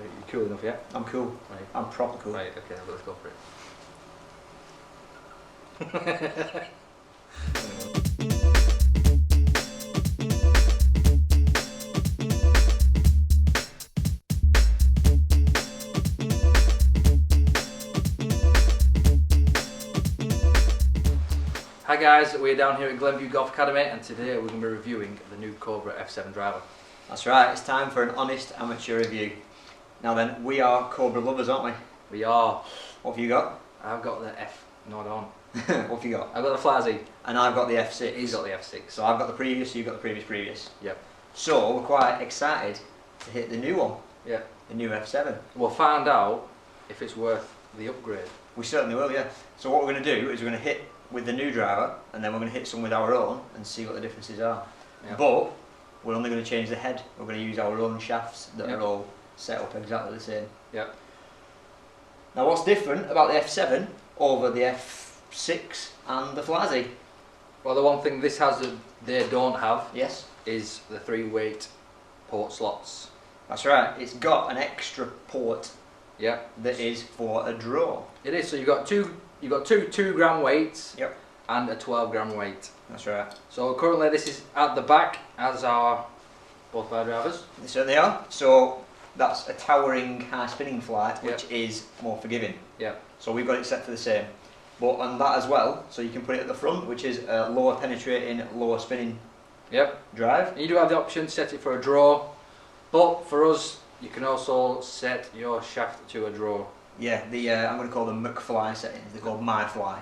You cool enough, yeah? I'm cool. Right. I'm proper cool. Right, okay, let's go for it. Hi guys, we're down here at Glenview Golf Academy and today we're going to be reviewing the new Cobra F7 Driver. That's right, it's time for an honest amateur review. Now then, we are Cobra lovers, aren't we? We are. What have you got? I've got the F, no I don't. What have you got? I've got the Flazzy. And I've got the F6. He's got the F6. So I've got the previous, you've got the previous. Yep. So we're quite excited to hit the new one. Yeah. The new F7. We'll find out if it's worth the upgrade. We certainly will, yeah. So what we're going to do is we're going to hit with the new driver and then we're going to hit some with our own and see what the differences are. Yep. But we're only going to change the head. We're going to use our own shafts that Yep. are all set up exactly the same. Yep. Now what's different about the F7 over the F6 and the Flazzy? Well, the one thing this has that they don't have Yes. is the 3-weight port slots. That's right, it's got an extra port Yep. that is for a draw. It is, so you've got two 2-gram weights. Yep. And a 12-gram weight. That's right. So currently this is at the back as our both our drivers. They certainly are. So that's a towering high spinning flight, which Yep. is more forgiving. Yeah. So we've got it set for the same. But on that as well, so you can put it at the front, which is a lower penetrating, lower spinning Yep. drive. And you do have the option to set it for a draw, but for us you can also set your shaft to a draw. Yeah, the I'm going to call them McFly settings. They're called My Fly,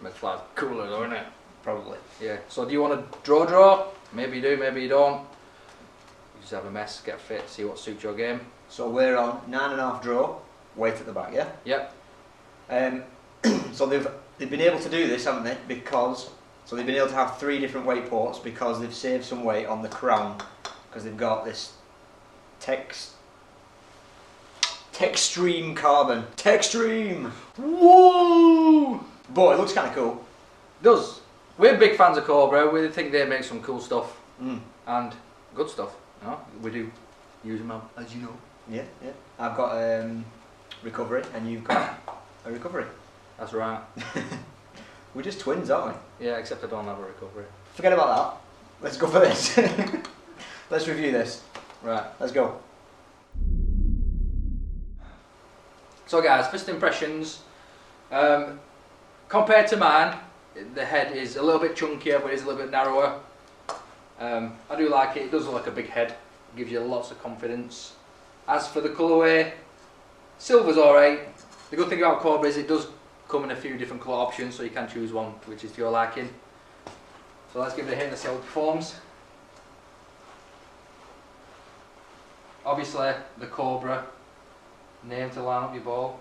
McFly's cooler though, isn't it? probably. Yeah. So do you want to draw? Maybe you do, maybe you don't. You just have a mess, get fit, see what suits your game. So we're on 9.5 draw, weight at the back, yeah? Yep. So they've been able to do this, haven't they? Because they've been able to have 3 different weight ports because they've saved some weight on the crown because they've got this Textreme carbon. Textreme. Whoa! But it looks kind of cool. It does. We're big fans of Cobra. We think they make some cool stuff and good stuff. You know? We do use them, as you know. Yeah, yeah. I've got recovery, and you've got a recovery. That's right. We're just twins, aren't we? Yeah, except I don't have a recovery. Forget about that. Let's go for this. Let's review this. Right. Let's go. So guys, first impressions. Compared to mine, the head is a little bit chunkier, but it's a little bit narrower. I do like it. It does look like a big head. It gives you lots of confidence. As for the colourway, silver's alright. The good thing about Cobra is it does come in a few different colour options, so you can choose one which is to your liking. So let's give it a hit and see how it performs. Obviously, the Cobra name to line up your ball.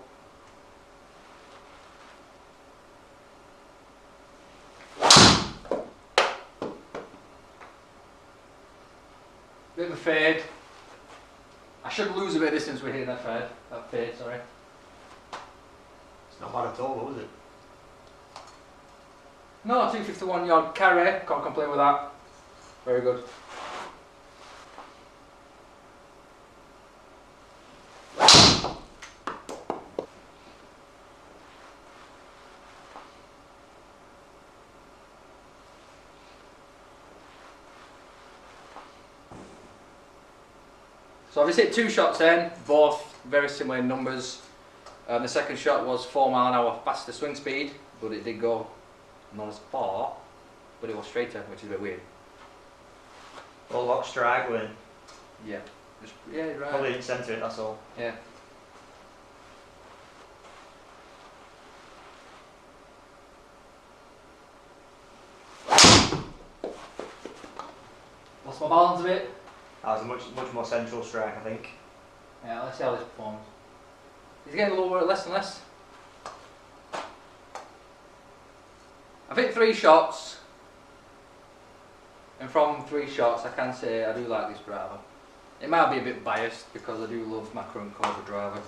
Bit of a fade. I should lose a bit of distance with hitting that fade, sorry. It's not bad at all, though, is it? No, 251 yard carry, can't complain with that. Very good. So I've just hit 2 shots then, both very similar in numbers. The second shot was 4 mile an hour faster swing speed, but it did go not as far, but it was straighter, which is a bit weird. A lot straggling. Yeah. Yeah, right. Probably didn't centre it, that's all. Yeah. Lost my balance a bit. That was a much more central strike, I think. Yeah, let's see how this performs. He's getting lower, less and less. I've hit 3 shots, and from 3 shots I can say I do like this driver. It might be a bit biased because I do love my current Cobra driver.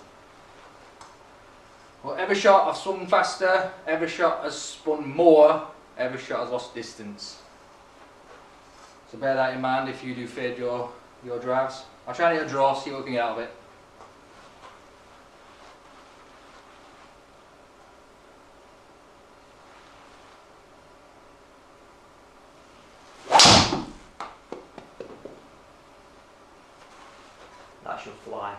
But every shot I've swung faster, every shot has spun more, every shot has lost distance. So bear that in mind if you do fade your drives. I'll try and hit a draw, see what we can get out of it. that should fly.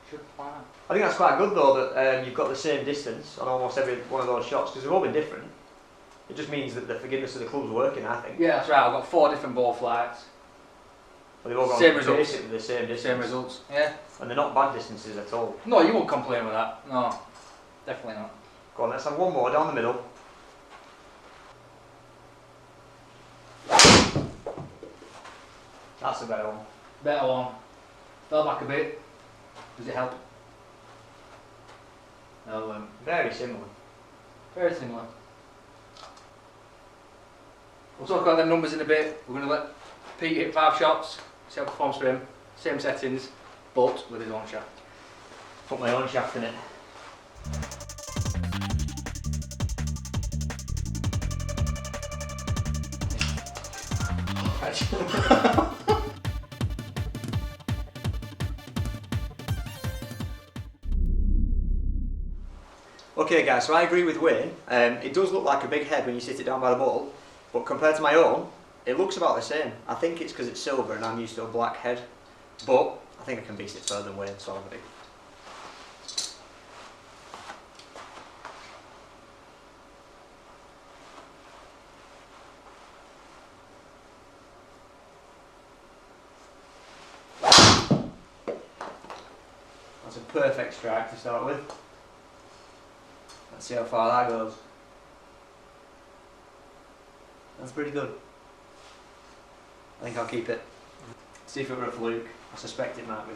Should fly. I think that's quite good though that you've got the same distance on almost every one of those shots because they've all been different. It just means that the forgiveness of the club's working, I think. Yeah, that's right. I've got 4 different ball flights. But they've all got Same results. basically the same distance. Same results. Yeah. And they're not bad distances at all. No, you won't complain with that. No, definitely not. Go on, let's have one more down the middle. That's a better one. Better one. Fell back a bit. Does it help? No, Very similar. very similar. We'll talk about the numbers in a bit. We're going to let Pete hit 5 shots, see how it performs for him. Same settings, but with his own shaft. Put my own shaft in it. Okay guys, so I agree with Wayne. It does look like a big head when you sit it down by the ball, but compared to my own, it looks about the same. I think it's because it's silver and I'm used to a black head, but I think I can beat it further than Wayne, so I'm going to. That's a perfect strike to start with. Let's see how far that goes. That's pretty good. I think I'll keep it. See if it were a fluke. I suspect it might be.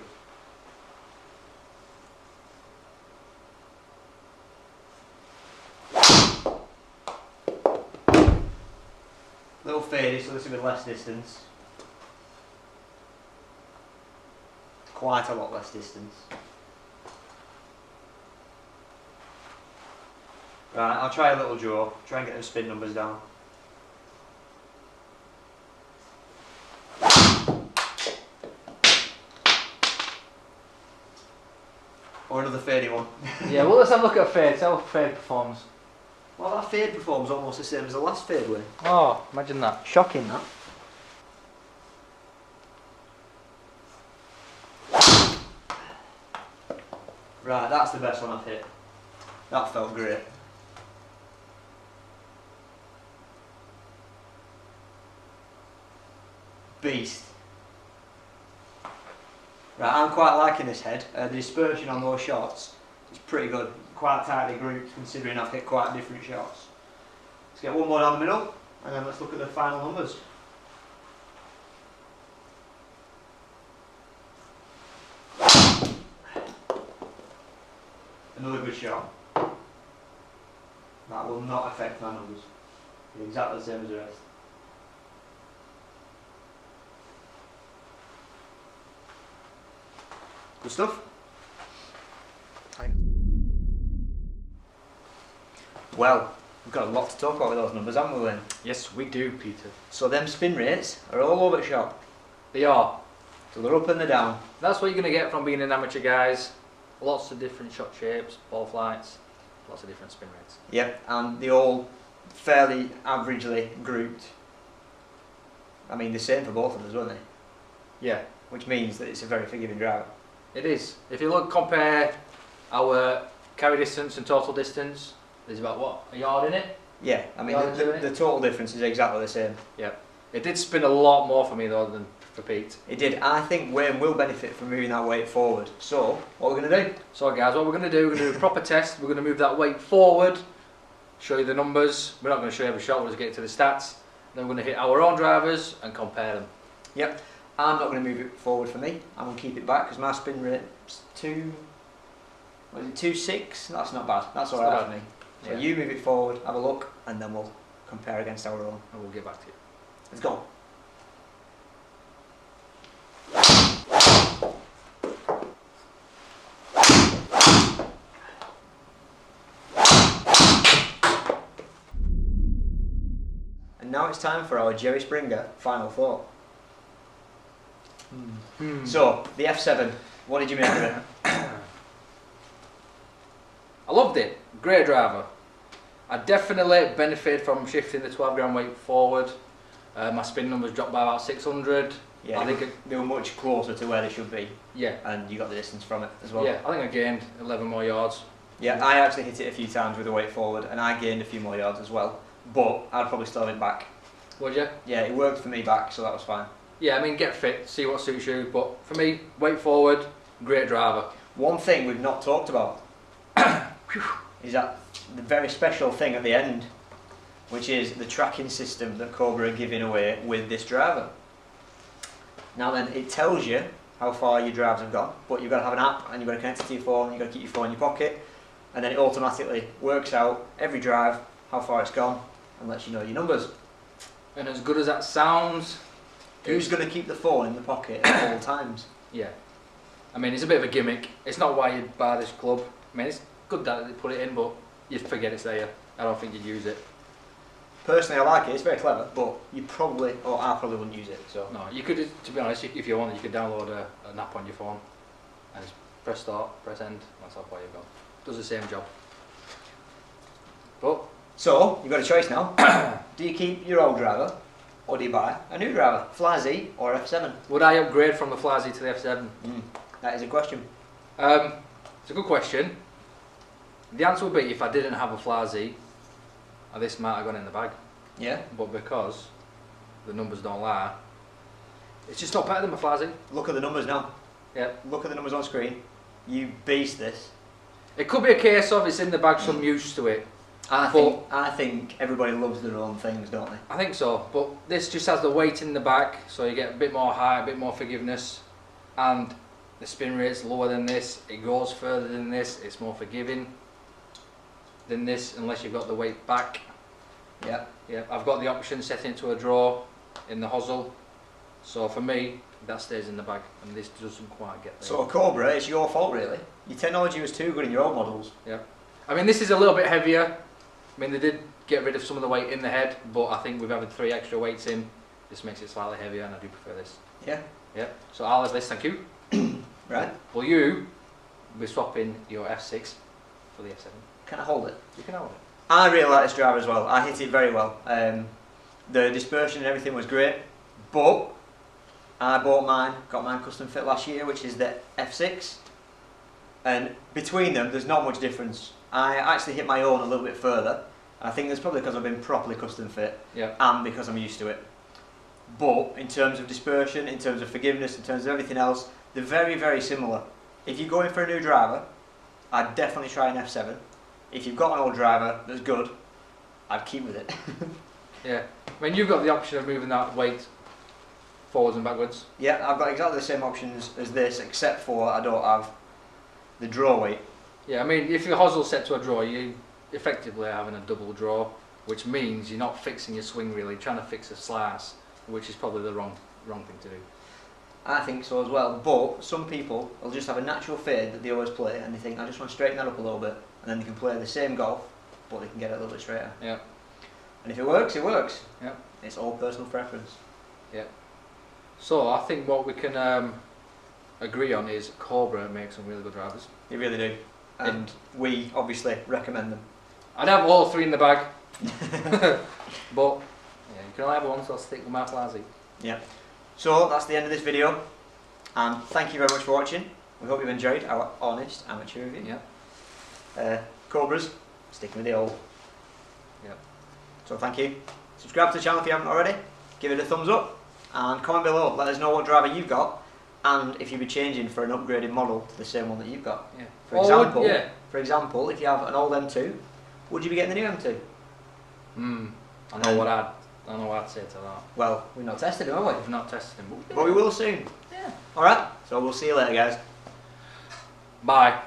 Little fadey, so this will be less distance. Quite a lot less distance. Right, I'll try a little draw, try and get those spin numbers down. Or another fadey one. Yeah, well, let's have a look at a fade, see how fade performs. Well, that fade performs almost the same as the last fade way. Oh, imagine that. Shocking, that. Right, that's the best one I've hit. That felt great. Beast. Right, I'm quite liking this head. The dispersion on those shots is pretty good. Quite tightly grouped considering I've hit quite different shots. Let's get one more down the middle and then let's look at the final numbers. Another good shot. That will not affect my numbers. They're exactly the same as the rest. Good stuff. Thanks. Well, we've got a lot to talk about with those numbers, haven't we, Lynn? Yes, we do, Peter. So them spin rates are all over the shop. They are. So they're up and they're down. That's what you're going to get from being an amateur, guys. Lots of different shot shapes, ball flights, lots of different spin rates. Yep, and they're all fairly averagely grouped. I mean, the same for both of us, weren't they? Yeah. Which means that it's a very forgiving driver. It is. If you look, compare our carry distance and total distance, there's about what, a yard in it? Yeah, I mean the total difference is exactly the same. Yeah. It did spin a lot more for me though than for Pete. It did. I think Wayne will benefit from moving that weight forward. So, what we're going to do? So guys, what we're going to do, we're going to do a proper test. We're going to move that weight forward, show you the numbers. We're not going to show you every shot, we're just going to get to the stats. Then we're going to hit our own drivers and compare them. Yep. I'm not going to move it forward for me. I'm going to keep it back because my spin rate's 2.6? That's not bad. That's alright for me. So Yeah. you move it forward, have a look, and then we'll compare against our own. And we'll get back to you. Let's go. And now it's time for our Jerry Springer final thought. So, the F7, what did you make of it? I loved it. Great driver. I definitely benefited from shifting the 12 gram weight forward. My spin numbers dropped by about 600. Yeah, I think they were much closer to where they should be. Yeah. And you got the distance from it as well. Yeah, I think I gained 11 more yards. Yeah, I actually hit it a few times with the weight forward, and I gained a few more yards as well. But I'd probably still have it back. Would you? Yeah, it worked for me back, so that was fine. Yeah, I mean, get fit, see what suits you. But for me, weight forward, great driver. One thing we've not talked about is that the very special thing at the end, which is the tracking system that Cobra are giving away with this driver. Now then, it tells you how far your drives have gone, but you've got to have an app and you've got to connect it to your phone, you've got to keep your phone in your pocket, and then it automatically works out every drive, how far it's gone, and lets you know your numbers. And as good as that sounds... Who's going to keep the phone in the pocket at all times? Yeah. I mean, it's a bit of a gimmick. It's not why you'd buy this club. I mean, it's good that they put it in, but you'd forget it's there. I don't think you'd use it. Personally, I like it. It's very clever, but you probably, or I probably wouldn't use it. So no, you could, to be honest, if you want, you could download an app on your phone and just press start, press end. That's how far you've got. Does the same job. But so you've got a choice now. Do you keep your old driver, or do you buy a new driver, Fly Z or F7? Would I upgrade from the Fly Z to the F7? That is a question. It's a good question. The answer would be if I didn't have a Fly Z, this might have gone in the bag. Yeah. But because the numbers don't lie, it's just not better than my Fly Z. Look at the numbers now. Yeah. Look at the numbers on screen. You beast this. It could be a case of it's in the bag, so I'm used to it. I think everybody loves their own things, don't they? I think so, but this just has the weight in the back, so you get a bit more height, a bit more forgiveness, and the spin rate's lower than this. It goes further than this. It's more forgiving than this, unless you've got the weight back. Yeah. Yeah. I've got the option setting it to a draw in the hosel, so for me that stays in the bag, and this doesn't quite get there. So Cobra, it's your fault really. Your technology was too good in your old models. Yeah. I mean, this is a little bit heavier. I mean, they did get rid of some of the weight in the head, but I think we've added 3 extra weights in. This makes it slightly heavier, and I do prefer this. Yeah. Yeah. So I'll have this, thank you. Right. Well, you will be swapping your F6 for the F7. Can I hold it? You can hold it. I really like this driver as well. I hit it very well. The dispersion and everything was great, but I bought mine, got mine custom fit last year, which is the F6, and between them there's not much difference. I actually hit my own a little bit further, and I think that's probably because I've been properly custom fit, and because I'm used to it. But in terms of dispersion, in terms of forgiveness, in terms of everything else, they're very, very similar. If you're going for a new driver, I'd definitely try an F7. If you've got an old driver that's good, I'd keep with it. Yeah, I mean, you've got the option of moving that weight forwards and backwards. Yeah, I've got exactly the same options as this, except for I don't have the draw weight. Yeah, I mean, if your hosel's set to a draw, you effectively are having a double draw, which means you're not fixing your swing really, you're trying to fix a slice, which is probably the wrong thing to do. I think so as well, but some people will just have a natural fade that they always play, and they think, I just want to straighten that up a little bit, and then they can play the same golf, but they can get it a little bit straighter. Yeah. And if it works, it works. Yeah. It's all personal preference. Yeah. So I think what we can agree on is Cobra makes some really good drivers. They really do. And we obviously recommend them. I'd have all 3 in the bag. But yeah, you can only have one, so I'll stick with my Fly Z. Yeah. So that's the end of this video, and thank you very much for watching. We hope you've enjoyed our honest amateur review. Yeah. Cobras, sticking with the old. Yeah. So thank you. Subscribe to the channel if you haven't already. Give it a thumbs up, and comment below. Let us know what driver you've got, and if you'd be changing for an upgraded model to the same one that you've got. Yeah. For example, if you have an old M2, would you be getting the new M2? I know what I'd say to that. Well, we've not tested him, have we? We've not tested him, But we will soon. Yeah. Alright, so we'll see you later, guys. Bye.